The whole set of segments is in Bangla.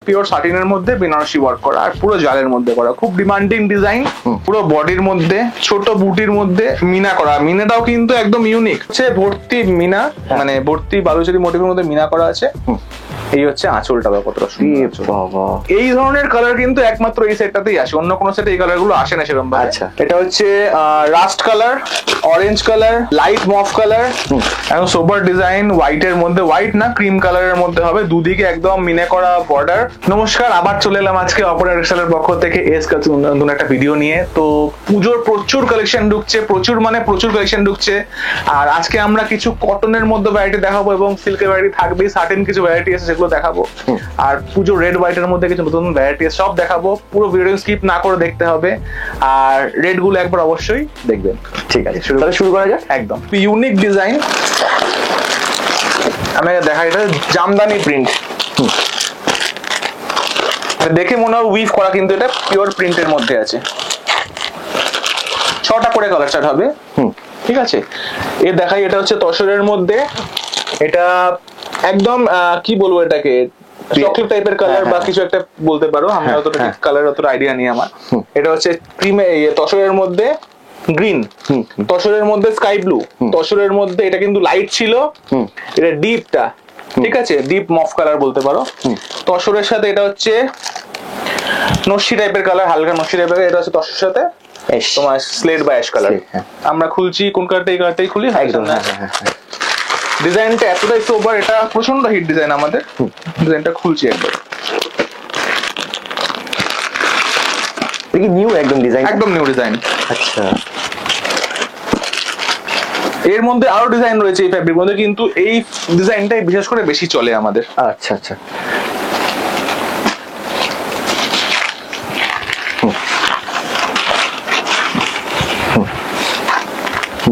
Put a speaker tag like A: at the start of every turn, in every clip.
A: পিওর সাটিনের মধ্যে বেনারসি ওয়ার্ক করা আর পুরো জালের মধ্যে করা, খুব ডিমান্ডিং ডিজাইন। পুরো বডির মধ্যে ছোট বুটির মধ্যে মিনা করা, মিনাটাও কিন্তু একদম ইউনিক, হচ্ছে ভর্তি মিনা, মানে ভর্তি বালুচরি মোটিভের মধ্যে মিনা করা আছে। এই হচ্ছে আঁচলটা, কতটা সুন্দর। এই ধরনের কালার কিন্তু একমাত্র এই সেটটাতেই আসে, অন্য কোনো সেটে এই কালার গুলো আসে না সেরকম। আচ্ছা, এটা হচ্ছে rust colour, orange colour, light mauve colour, একদম সোবার ডিজাইন, হোয়াইট এর মধ্যে, হোয়াইট না ক্রিম কালারের মধ্যে হবে, দুদিকে একদম মিনে করা বর্ডার। নমস্কার, আবার চলে এলাম আজকে অপরা টেক্সটাইলের পক্ষ থেকে এস নতুন একটা ভিডিও নিয়ে। তো পুজোর প্রচুর কালেকশন ঢুকছে, প্রচুর মানে প্রচুর কালেকশন ঢুকছে। আর আজকে আমরা কিছু কটনের মধ্যে ভ্যারাইটি দেখাবো এবং সিল্কের ভ্যারাইটি থাকবেই, সার্টেন কিছু ভ্যারাইটি আছে সেগুলো দেখাবো। আর পুজো রেড হোয়াইটের মধ্যে কিছু নতুন ভ্যারাইটি সব দেখাবো, পুরো ভিডিও স্কিপ না করে দেখতে হবে। আর রেড গুলো একবার অবশ্যই দেখবেন। ঠিক আছে, তাহলে শুরু করা যাক। একদম ইউনিক ডিজাইন আমি দেখা, এটা জামদানি প্রিন্ট, দেখে মনে হয় উইভ করা, কিন্তু এটা পিওর প্রিন্টের মধ্যে আছে। 6টা করে কালার চার্ট হবে। ঠিক আছে, এর দেখাই, এটা হচ্ছে তসরের মধ্যে, এটা একদম কি বলবো এটাকে, চকলেট টাইপের কালার বা কিছু একটা বলতে পারো, আমি অতটা কালার অতটা আইডিয়া নেই আমার। এটা হচ্ছে ক্রিমে তসরের মধ্যে গ্রিন, তসরের মধ্যে স্কাই ব্লু, তসরের মধ্যে এটা কিন্তু লাইট ছিল, এটা ডিপটা, ঠিক আছে, ডিপ মফ কালার বলতে পারো। তসরের সাথে এটা হচ্ছে নস্যি টাইপের কালার, হালকা নস্যি টাইপের, এটা হচ্ছে তসরের সাথে তোমার স্লেট বা অ্যাশ কালার। আমরা খুলছি কোন কালারটা, এই কালারটাই খুলি একদম। ডিজাইনটা এতটাই সোবার, এটা প্রচন্ড হিট ডিজাইন আমাদের। ডিজাইনটা খুলছি একবার,
B: নিউ একদম ডিজাইন,
A: একদম নিউ ডিজাইন।
B: আচ্ছা,
A: এর মধ্যে আরো ডিজাইন রয়েছে এই ফ্যাব্রিক মধ্যে, কিন্তু এই ডিজাইনটাই বিশেষ করে বেশি চলে আমাদের।
B: আচ্ছা আচ্ছা,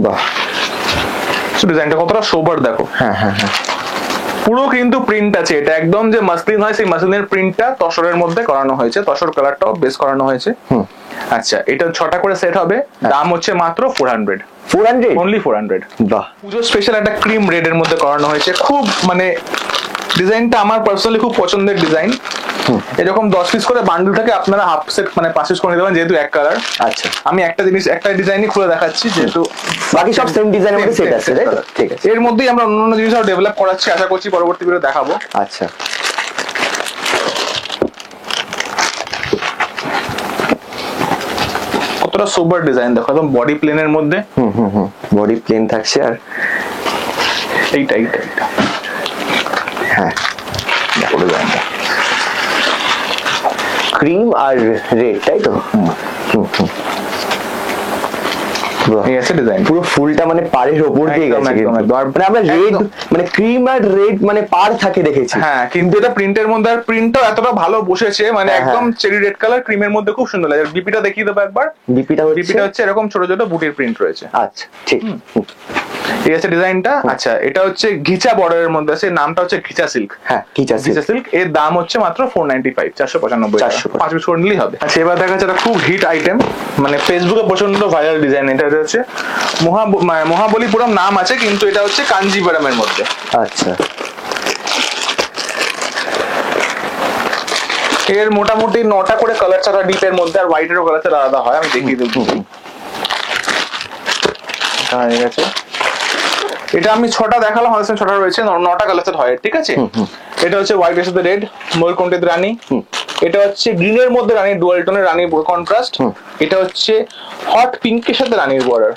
B: বাহ,
A: ডিজাইনটা কতটা সোবার দেখো।
B: হ্যাঁ হ্যাঁ হ্যাঁ,
A: পুরো কিন্তু প্রিন্ট আছে, এটা একদম যে মাসলিন হয় সেই মাসলিনের প্রিন্টটা তসরের মধ্যে করানো হয়েছে, তসর কালারটাও বেস করানো হয়েছে। আচ্ছা, এটা 6টা করে সেট হবে, দাম হচ্ছে মাত্র 400, অনলি 400।
B: বাহ,
A: পুজো স্পেশাল একটা ক্রিম রেড এর মধ্যে করানো হয়েছে, খুব মানে ডিজাইনটা আমার পার্সোনালি খুব পছন্দের ডিজাইন। এরকম 10 পিস করে বান্ডেল থাকে, আপনারা হাফ সেট মানে 5 পিস করে নিতে পারেন, যেহেতু এক কালার।
B: আচ্ছা,
A: আমি একটা ডিজাইনই খুলে দেখাচ্ছি, যেহেতু
B: বাকি সব সেম ডিজাইনের মধ্যে সেট আছে, তাই তো? ঠিক আছে,
A: এর মধ্যেই আমরা অন্য জিনিস আরো ডেভেলপ করাচ্ছি, আশা করছি পরবর্তী ভিডিও দেখাবো।
B: আচ্ছা,
A: কতটা সুপার ডিজাইন দেখো, একদম বডি প্লেনের মধ্যে।
B: বডি প্লেন থাকছে, আর
A: এইটা
B: হ্যাঁ,
A: দেখো ডিজাইনটা
B: ক্রিম আর রেড, তাই তো?
A: এই আছে ডিজাইন,
B: পুরো ফুলটা মানে পাড়ের উপর দিয়ে গেছে, মানে আমরা রেড মানে ক্রিম আর রেড মানে পাড় থাকে দেখেছি।
A: হ্যাঁ, কিন্তু এটা প্রিন্টের মধ্যে, আর প্রিন্টটাও এতটা ভালো বসেছে, মানে একদম চেরি রেড কালার ক্রিমের মধ্যে খুব সুন্দর লাগে। বিপিটা দেখিয়ে দেবো একবার। বিপিটা হচ্ছে এরকম ছোট ছোট বুটির প্রিন্ট রয়েছে।
B: আচ্ছা, ঠিক,
A: ঠিক আছে ডিজাইনটা। আচ্ছা, এটা হচ্ছে ঘিচা বর্ডারের মধ্যে আছে, নামটা হচ্ছে ঘিচা সিল্ক।
B: হ্যাঁ, ঘিচা সিল্ক।
A: এর দাম হচ্ছে মাত্র 495, 495, 5 পিস করে নিলেই হবে। আচ্ছা, এবার দেখা যাচ্ছে এটা খুব হিট আইটেম, মানে ফেসবুকে প্রচন্ড ভাইরাল ডিজাইন। এটা হচ্ছে মহাবলীপুরম নাম আছে, কিন্তু এটা হচ্ছে কাঞ্জিপুরমের মধ্যে।
B: আচ্ছা,
A: এর মোটামুটি 9টা করে কালার ছাড়া ডিপের মধ্যে, আর হোয়াইটেরও কালার ছাড়া আলাদা হয়, আমি দেখিয়ে দেবো। হয়ে গেছে, এটা আমি 6টা দেখালাম, আমাদের 6টা রয়েছে, 9টা কালার হয়। ঠিক আছে, এটা হচ্ছে হোয়াইটের সাথে রেড, ময়ূরকণ্ঠিত রানী। এটা হচ্ছে গ্রিনের মধ্যে রানী, ডুয়াল টোনের রানী কন্ট্রাস্ট। এটা হচ্ছে হট পিঙ্কের সাথে রানীর বর্ডার,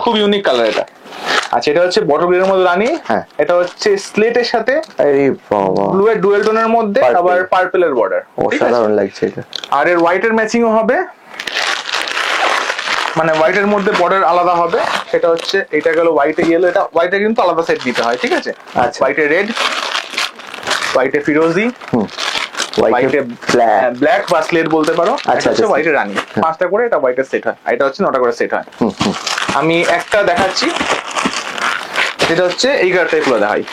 A: খুব ইউনিক কালার এটা। আচ্ছা, এটা হচ্ছে বটল গ্রিনের মধ্যে রানী। এটা হচ্ছে স্লেটের সাথে ব্লু এর ডুয়াল টোনের মধ্যে, আবার পার্পলের বর্ডার,
B: অসাধারণ লাগছে এটা।
A: আর এর হোয়াইটের ম্যাচিংও হবে, মানে হোয়াইটের মধ্যে বর্ডার আলাদা হবে। এটা হচ্ছে, এটা গেল হোয়াইটে ইয়েলো, এটা হোয়াইটে কিন্তু আলাদা সেট দিতে হয়। ঠিক আছে, হোয়াইটে রেড, হোয়াইটে ফিরোজি, হোয়াইটে ব্ল্যাক বা স্লেট বলতে পারো। আচ্ছা, হোয়াইটে রানী, 5টা করে এটা হোয়াইটের সেট হয়, এটা হচ্ছে 9টা করে সেট হয়। আমি একটা দেখাচ্ছি, এটা হচ্ছে এই কালারটাই পুরো দেখাই।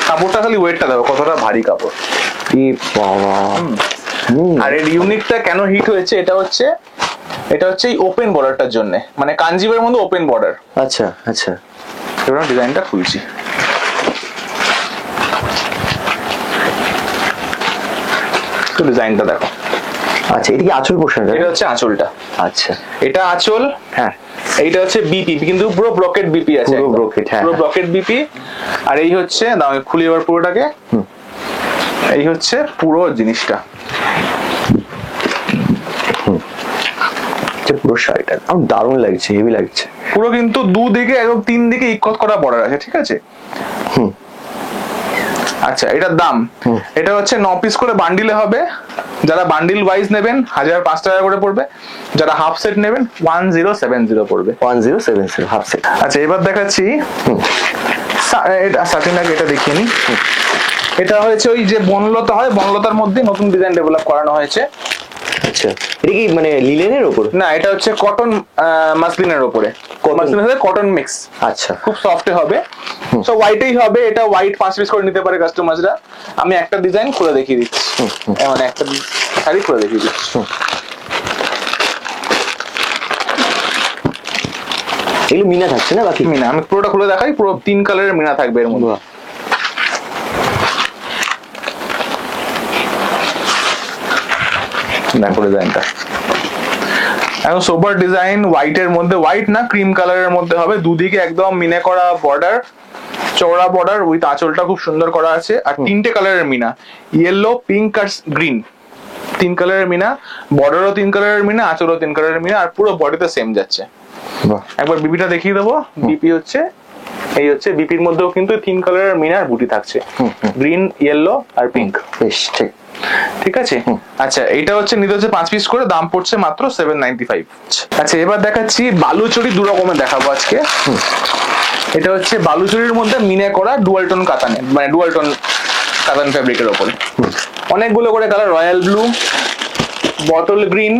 A: কাপড়টা খালি ওয়েটটা দেখো, কতটা ভারী কাপড়। আর এর ইউনিকটা কেন হিট হয়েছে, এটা হচ্ছে এটা হচ্ছে এই ওপেন বর্ডারটার জন্য, মানে কাঞ্জিবের মধ্যে ওপেন বর্ডার।
B: আচ্ছা আচ্ছা,
A: এবার ডিজাইনটা খুলছি। তো ডিজাইনটা দেখো।
B: আচ্ছা, এটা কি আঁচল পোর্শনটা?
A: এটা হচ্ছে আঁচলটা।
B: আচ্ছা,
A: এটা আঁচল।
B: হ্যাঁ,
A: এইটা হচ্ছে বিপি, কিন্তু পুরো ব্রকেট বিপি আছে,
B: পুরো ব্রকেট, হ্যাঁ,
A: পুরো ব্রকেট বিপি। আর এই হচ্ছে, দাও খুলি এবার পুরোটাকে। এই হচ্ছে পুরো জিনিসটা,
B: পুরো শাড়িটা দারুণ লাগছে, হেভি লাগছে
A: পুরো। কিন্তু দুদিকে একদম 3 দিকে ইকত করা বর্ডার আছে, ঠিক আছে। আচ্ছা, এটার দাম, এটা হচ্ছে 9 পিস করে বান্ডিলে হবে। যারা বান্ডিল ওয়াইজ নেবেন 1005 টাকা করে পড়বে, যারা হাফ সেট নেবেন 1070 পড়বে।
B: 1070 হাফ সেট।
A: আচ্ছা, এবার দেখাচ্ছি এটা সাটিনাকে, এটা দেখিয়ে নি। এটা হয়েছে ওই যে বনলতা হয়, বনলতার মধ্যে নতুন ডিজাইন ডেভেলপ করানো হয়েছে।
B: আচ্ছা, এটা কি মানে লিলেনের উপর?
A: না, এটা হচ্ছে কটন মাসলিনের উপরে, মাসলিনের সাথে কটন মিক্স।
B: আচ্ছা,
A: খুব সফট হবে। সো হোয়াইটেই হবে, এটা হোয়াইট 5 পিস করে নিতে পারে কাস্টমাররা। আমি একটা ডিজাইন খুলে দেখিয়ে দিচ্ছি, মানে একটা শাড়ি খুলে দেখিয়ে দিচ্ছি।
B: এগুলো মিনা থাকছে না? বাকি
A: মিনা আমি পুরোটা খুলে দেখাই, পুরো 3 কালারের মিনা থাকবে এর মধ্যে। দেখো ডিজাইনটা এখন সোবার ডিজাইন, হোয়াইটের মধ্যে, হোয়াইট না ক্রিম কালারের মধ্যে হবে। দুদিকে একদম মিনে করা বর্ডার, চওড়া বর্ডার উইথ আঁচলটা খুব সুন্দর করা আছে। আর 3টে কালারের মিনা, ইয়েলো, পিঙ্ক আর গ্রিন, 3 কালারের মিনা। বর্ডারও 3 কালারের মিনা, আঁচলও 3 কালারের মিনা, আর পুরো বডিতে সেম যাচ্ছে। একবার বিপিটা দেখিয়ে দেবো। বিপি হচ্ছে এই হচ্ছে, বিপির মধ্যেও কিন্তু 3 কালারের মিনার বুটি থাকছে, গ্রিন, ইয়েলো আর পিঙ্ক।
B: বেশ, ঠিক
A: ঠিক আছে। আচ্ছা, এইটা হচ্ছে নিতে হচ্ছে 5 পিস করে, দাম পড়ছে মাত্র 795। আচ্ছা, এবার দেখাচ্ছি বালুচরি, 2 রকমের দেখাবো আজকে। এটা হচ্ছে বালুচরির মধ্যে মিনে করা ডুয়াল টোন কাতানে, মানে ডুয়াল টোন কাতান ফ্যাব্রিকের ওপরে অনেকগুলো করে colour, royal blue, bottle green,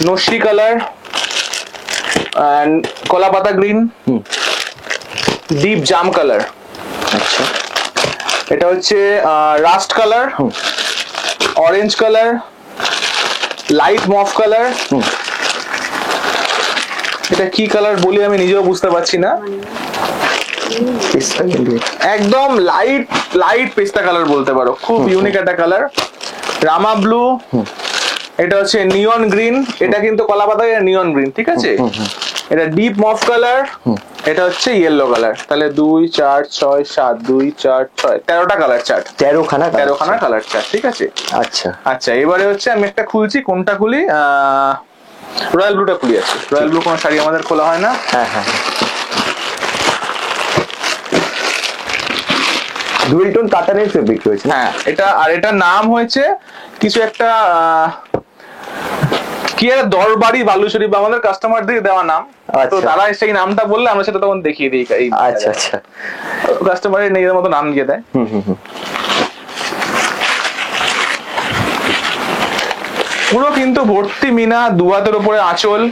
A: নস্যি কালার, কলা পাতা গ্রিন, ডিপ জাম কালার।
B: আচ্ছা,
A: এটা হচ্ছে rust colour, orange colour, light mauve colour. এটা কি কালার বলি আমি নিজেও বুঝতে পারছি না। একদম লাইট লাইট পেস্তা কালার বলতে পারো, খুব ইউনিক একটা কালার। রামা ব্লু, এটা হচ্ছে নিয়ন গ্রিন, এটা কিন্তু কলা পাতায় নিয়ন গ্রিন, ঠিক আছে। এটা ডিপ মফ কালার, এটা হচ্ছে ইয়েলো কালার। তাহলে 2 4 6 7 2 4 6 13টা কালার চার্ট, 13 খানা কালার চার্ট, ঠিক আছে।
B: আচ্ছা
A: আচ্ছা, এবারে হচ্ছে আমি একটা খুলছি, কোনটা খুলি? রয়্যাল ব্লুটা খুলি। আছে রয়্যাল ব্লু, কোনো শাড়ি আমাদের খোলা হয় না।
B: হ্যাঁ হ্যাঁ, ডুয়াল টোন কাতানের ফেব্রিক রয়েছে।
A: হ্যাঁ, এটা আর এটার নাম হয়েছে কিছু একটা কি একটা দরবারি বালুচরি, বা আমাদের কাস্টমারদের দেওয়া নাম। তো তারা সেই নামটা বললে আমরা সেটা তখন দেখিয়ে দিই।
B: আচ্ছা আচ্ছা,
A: কাস্টমারের নিজের মতো নাম দিয়ে দেয়। পুরো কিন্তু ভর্তি মিনা, 2 হাতের উপরে আঁচল,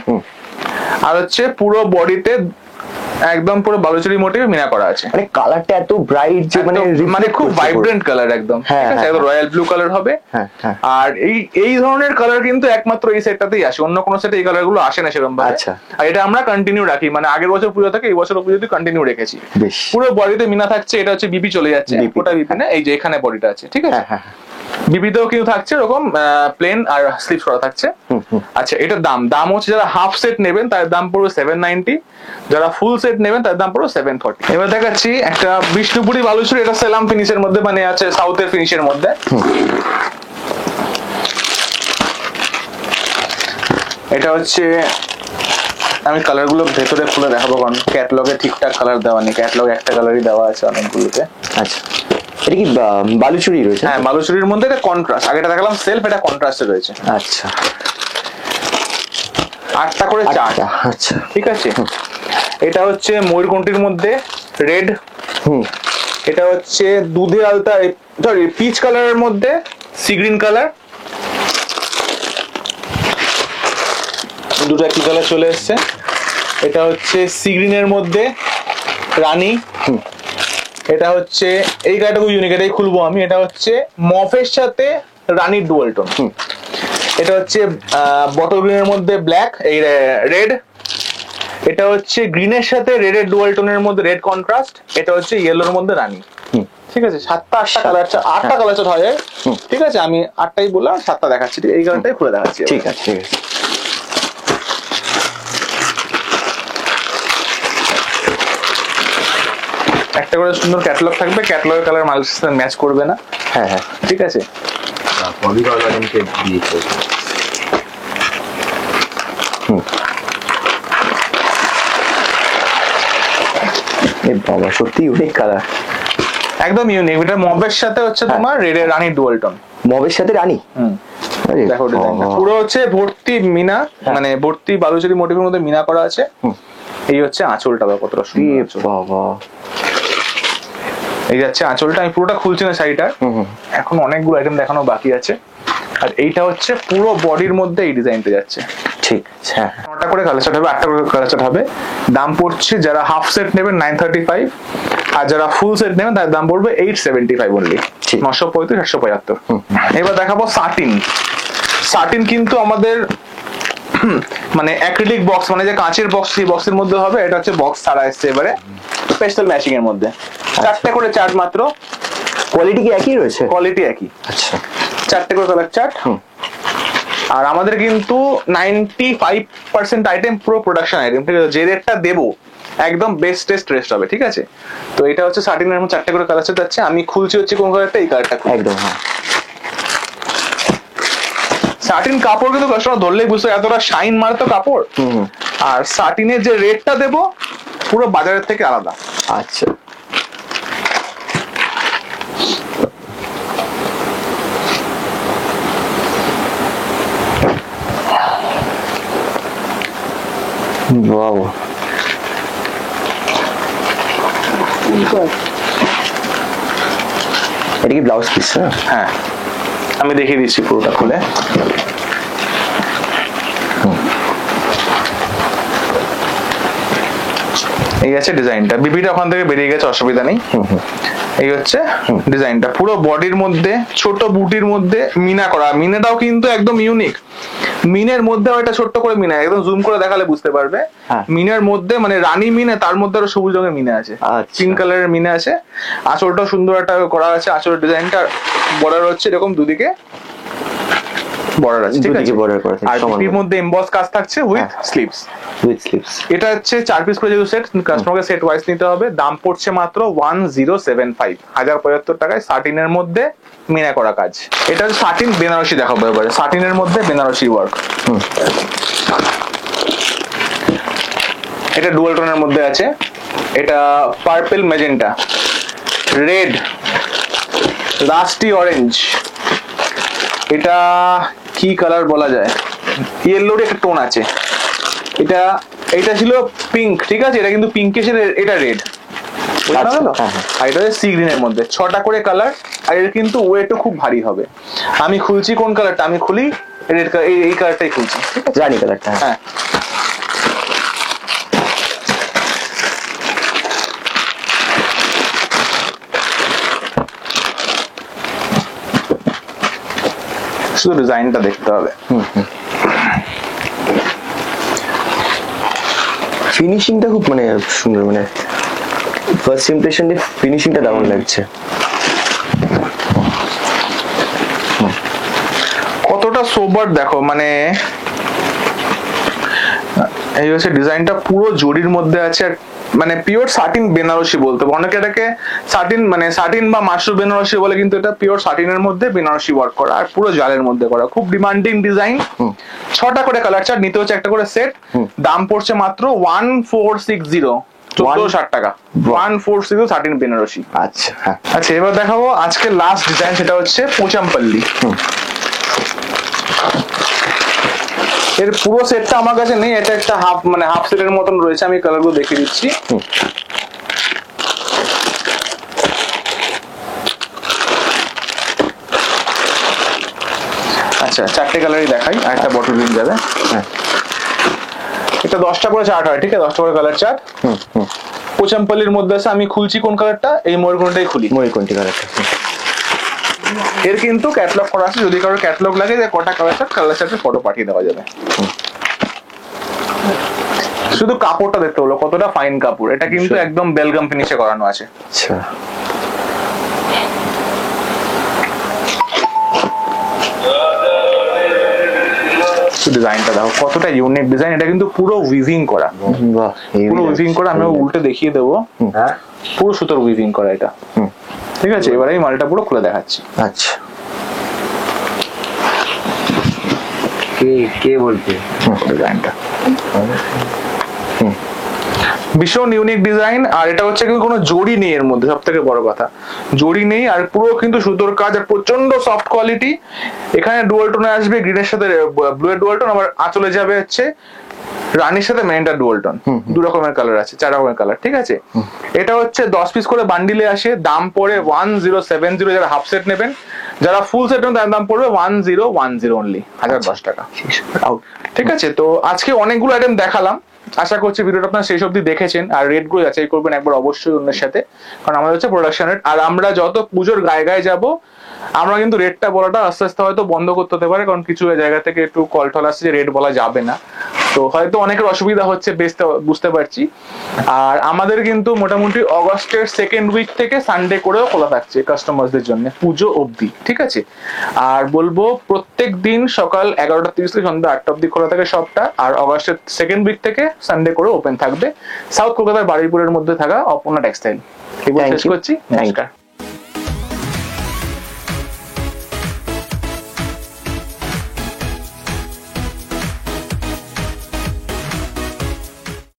A: আর হচ্ছে পুরো বডিতে একদম পুরো বালুচরি মোটিভ মিনা করা আছে।
B: মানে কালারটা এত ব্রাইট যে
A: মানে খুব ভাইব্রেন্ট কালার একদম, ঠিক আছে। একদম রয়্যাল ব্লু কালার হবে। আর এই ধরনের কালার কিন্তু একমাত্র এই সেটটাতেই আসে, অন্য কোনো সেটে এই কালার গুলো আসে না সেরকম ভাবে।
B: আচ্ছা,
A: আর এটা আমরা কন্টিনিউ রাখি, মানে আগের বছর পুজো থেকে এই বছর পুজো কন্টিনিউ রেখেছি। পুরো বডিতে মিনা থাকছে। এটা হচ্ছে বিপি চলে যাচ্ছে, ওটা বিপি না, এই যে এখানে বডিটা আছে, ঠিক আছে। বিবিতেও কিন্তু থাকছে এরকম প্লেন আর স্লিপস করা থাকছে। আচ্ছা, এটার দাম হচ্ছে, যারা হাফ সেট নেবেন তার দাম পড়বে 790, যারা ফুল সেট নেবেন তার দাম পড়বে 730। এবার দেখাচ্ছি একটা বিষ্ণুপুরি বালুচরি, এটা সেলাম ফিনিশের মধ্যে, মানে আছে সাউথের ফিনিশের মধ্যে। এটা হচ্ছে, আমি কালার গুলো ভেতরে খুলে দেখাবো, কারণ ক্যাটালগে ঠিকঠাক কালার দেওয়া নেই, ক্যাটালগে একটা কালারই দেওয়া আছে অনেকগুলোতে।
B: আচ্ছা, এটা কি বালুচরি রয়েছে?
A: হ্যাঁ, বালুচরির মধ্যে এটা কন্ট্রাস্ট, আগেটা দেখালাম সেলফ, এটা কন্ট্রাস্টে রয়েছে।
B: আচ্ছা,
A: 8টা করে চার্ট।
B: আচ্ছা,
A: ঠিক আছে। এটা হচ্ছে ময়ূরকণ্ঠীর মধ্যে রেড, এটা হচ্ছে দুধে আলতা, সরি পিচ কালারের মধ্যে সি গ্রিন কালার, দুটো একই কালার চলে এসছে। এটা হচ্ছে সি গ্রিনের মধ্যে রানী, এটা হচ্ছে এই কালারটা খুব ইউনিক, এটাই খুলবো আমি। এটা হচ্ছে মফের সাথে রানীর ডুয়াল টোন। এটা হচ্ছে বটল গ্রিনের মধ্যে ব্ল্যাক, এই রেড। এটা হচ্ছে গ্রিনের সাথে রেডের ডুয়াল টোনের মধ্যে রেড কন্ট্রাস্ট। এটা হচ্ছে ইয়েলোর মধ্যে রানী। ঠিক আছে, 7টা 8টা কালার, 8টা কালার চার্ট হয়। ঠিক আছে, আমি 8টাই বললাম, 7টা দেখাচ্ছি। এই কালারটাই খুলে দেখাচ্ছি।
B: ঠিক আছে, ঠিক আছে।
A: একটা করে সুন্দর ক্যাটালগ থাকবে, ক্যাটালগের কালার মালের সাথে ম্যাচ করবে না।
B: হ্যাঁ হ্যাঁ,
A: ঠিক আছে।
B: বাবা সত্যি ইউনিক কালার,
A: একদম ইউনিক। এটা মবের সাথে হচ্ছে তোমার রেডের রানী ডুয়াল টোন।
B: মবের সাথে রানী।
A: দেখো ডিজাইনটা পুরো হচ্ছে ভর্তি মিনা, মানে ভর্তি বালুচরি মোটিভের মধ্যে মিনা করা আছে। এই হচ্ছে আঁচলটা, কতটা সুন্দর
B: বাবা।
A: এই যাচ্ছে আঁচলটা। আমি পুরোটা খুলছি না শাড়িটা, এখন অনেকগুলো আইটেম দেখানো বাকি আছে। আর এইটা হচ্ছে পুরো বডির মধ্যে এই ডিজাইনটা যাচ্ছে।
B: ঠিক আছে, হ্যাঁ।
A: 9টা করে কালার চার্ট হবে, 8টা করে কালার চার্ট হবে। দাম পড়ছে, যারা হাফ সেট নেবেন 935, আর যারা ফুল সেট নেবেন তার দাম পড়বে 875 অনলি, 935 875। এবার দেখাবো সাটিন। সাটিন কিন্তু আমাদের মানে অ্যাক্রিলিক বক্স, মানে যে কাঁচের বক্স, সেই বক্সের মধ্যে হবে। এটা হচ্ছে বক্স ছাড়া এসছে এবারে, স্পেশাল ম্যাচিং এর মধ্যে। 4টে করে চার্ট মাত্র।
B: কোয়ালিটি কি একই রয়েছে?
A: কোয়ালিটি একই।
B: আচ্ছা,
A: 4টে করে কালার চার্ট। আর আমাদের কিন্তু 95% আইটেম পুরো প্রোডাকশন আইটেম। ঠিক আছে, যে রেটটা দেবো একদম বেস্ট টেস্ট রেস্ট হবে। ঠিক আছে, তো এটা হচ্ছে সাটিনের মধ্যে 4টে করে কালার চার্ট যাচ্ছে। আমি খুলছি হচ্ছে কোন কালারটা, এই কালারটা
B: একদম। হ্যাঁ,
A: সাটিন কাপড় কিন্তু কাস্টমার ধরলেই বুঝতে এতটা শাইন মারে তো কাপড়। আর সাটিনের যে রেটটা দেবো পুরো বাজারের থেকে আলাদা।
B: আচ্ছা, বাবা। এটা কি ব্লাউজ পিস?
A: হ্যাঁ, আমি দেখিয়ে দিচ্ছি পুরোটা খুলে। এই আছে ডিজাইনটা, বিপিটা ওখান থেকে বেরিয়ে গেছে, অসুবিধা নেই। এই হচ্ছে ডিজাইনটা, পুরো বডির মধ্যে ছোট বুটির মধ্যে মিনা করা। মিনাটাও কিন্তু একদম ইউনিক। মিনের মধ্যে একটা ছোট্ট করে মিনা, একদম জুম করে দেখালে বুঝতে পারবে। মিনের মধ্যে মানে রানী মিনে, তার মধ্যে আরো সবুজ রঙের মিনা আছে, পিঙ্ক কালারের মিনা আছে। আঁচলটাও সুন্দর একটা করা আছে, আঁচলের ডিজাইনটা বর্ডার হচ্ছে এরকম দুদিকে বর্ডার আছে। ঠিক আছে, আর এর মধ্যে এমবস কাজ থাকছে উইথ স্লিভস। এটা হচ্ছে 4 পিস করে যেহেতু সেট, কাস্টমারকে সেট ওয়াইজ নিতে হবে। দাম পড়ছে মাত্র 1075, 1075 টাকায় সাটিনের মধ্যে মিনা করা কাজ। এটা হচ্ছে সাটিন বেনারসি দেখাবো এবারে। সাটিনের মধ্যে বেনারসি ওয়ার্ক। এটা ডুয়াল টোনের মধ্যে আছে। এটা purple, magenta, red, rusty orange. এটা কি কালার বলা যায়, ইয়েলোর একটা টোন আছে। এটা ছিল পিঙ্ক। ঠিক আছে, এটা কিন্তু পিঙ্ক এসে এটা রেড। আর এটা হচ্ছে সি গ্রিনের মধ্যে। 6টা করে কালার, আর এর কিন্তু ওয়েটও খুব ভারী হবে। আমি খুলছি কোন কালারটা, আমি খুলি রেড কালার, এই কালারটাই খুলছি। ঠিক আছে,
B: রানী কালারটা। হ্যাঁ,
A: শুধু ডিজাইনটা দেখতে হবে।
B: ফিনিশিংটা খুব মানে সুন্দর, মানে ফার্স্ট ইমপ্রেশনে ফিনিশিংটা দারুণ লাগছে।
A: কতটা সোবার দেখো, মানে এই হচ্ছে ডিজাইনটা পুরো জরির মধ্যে আছে। আর মানে পিওর সাটিন বেনারসি বলতে, অনেকে এটাকে সাটিন মানে সাটিন বা মাশরু বেনারসি বলে, কিন্তু এটা পিওর সাটিনের মধ্যে বেনারসি ওয়ার্ক করা, আর পুরো জালের মধ্যে করা। খুব ডিমান্ডিং ডিজাইন। 6টা করে কালার চার্ট, নিতে হচ্ছে একটা করে সেট। দাম পড়ছে মাত্র 1460, 1460 টাকা। 1460 সাটিন বেনারসি।
B: আচ্ছা,
A: আচ্ছা, এবার দেখাবো আজকে লাস্ট ডিজাইন, সেটা হচ্ছে পোচামপল্লি। এর পুরো সেটটা আমার কাছে নেই, এটা একটা হাফ মানে হাফ সেটের মতন রয়েছে। আমি কালারগুলো দেখিয়ে দিচ্ছি। আচ্ছা, 4টে কালারই দেখাই, আর একটা বটল গ্রিন যাবে। এটা 10টা করে চার্ট হয়। ঠিক আছে, 10টা করে কালার চার্ট। পোচামপল্লির মধ্যে আছে। আমি খুলছি কোন কালারটা, এই ময়ূরকণ্ঠটাই খুলি।
B: ময়ূরকণ্ঠী কালারটা।
A: এর কিন্তু ক্যাটালগ করা আছে, যদি কারোর ক্যাটালগ লাগে যে কটা কালার চার্টের ফটো পাঠিয়ে দেওয়া যাবে। শুধু কাপড়টা দেখতে হলো কতটা ফাইন কাপড়, এটা কিন্তু একদম বেলগাম ফিনিশে করানো আছে।
B: আচ্ছা,
A: ডিজাইনটা দেখো কতটা ইউনিক ডিজাইন, এটা কিন্তু পুরো উইভিং করা,
B: বাহ,
A: পুরো উইভিং করা। আমি উল্টে দেখিয়ে দেবো,
B: হ্যাঁ
A: পুরো সুতোর উইভিং করা এটা। ঠিক আছে, এবারে এই মালটা পুরো খুলে দেখাচ্ছি।
B: আচ্ছা,
C: কে বলছে
A: ডিজাইনটা ভীষণ ইউনিক ডিজাইন। আর এটা হচ্ছে কিন্তু কোনো জড়ি নেই এর মধ্যে, সব থেকে বড় কথা জড়ি নেই। আর পুরো কিন্তু সুতোর কাজ আর প্রচন্ড সফট কোয়ালিটি। এখানে ডুয়াল টোনে আসবে, গ্রিনের সাথে ব্লু এর ডুয়াল টোন, আবার আঁচলে যাবে হচ্ছে রানীর সাথে মেনটা ডুয়াল টোন। দু রকমের কালার আছে, 4 রকমের কালার। ঠিক আছে, এটা হচ্ছে 10 পিস করে বান্ডিলে আসে, দাম পড়ে 1070। যারা হাফ সেট নেবেন, যারা ফুল সেট নেবেন তার দাম পড়বে 1010 অনলি, 1010 টাকা। ঠিক আছে, তো আজকে অনেকগুলো আইটেম দেখালাম। আশা করছি ভিডিওটা আপনারা শেষ অবধি দেখেছেন। আর রেট গুলো যাচাই করবেন একবার অবশ্যই অন্যের সাথে, কারণ আমাদের হচ্ছে প্রোডাকশন রেট। আর আমরা যত পুজোর গায়ে গায়ে যাবো, আমরা কিন্তু রেটটা বলাটা আস্তে আস্তে হয়তো বন্ধ করতে হতে পারে, কারণ কিছু জায়গা থেকে একটু কল টল আসছে যে রেট বলা যাবে না। তো হয়তো অনেকের অসুবিধা হচ্ছে, বুঝতে পারছি। আর আমাদের কিন্তু মোটামুটি অগস্টের 2nd উইক থেকে সানডে করেও খোলা থাকছে কাস্টমারদের জন্য পুজো অবধি। ঠিক আছে, আর বলবো প্রত্যেক দিন সকাল 11:30 থেকে সন্ধ্যা 8টা অবধি খোলা থাকে সবটা। আর অগস্টের 2nd উইক থেকে সানডে করে ওপেন থাকবে। সাউথ কলকাতার বারুইপুরের মধ্যে থাকা অপর্ণা টেক্সটাইল। শেষ করছি, নমস্কার।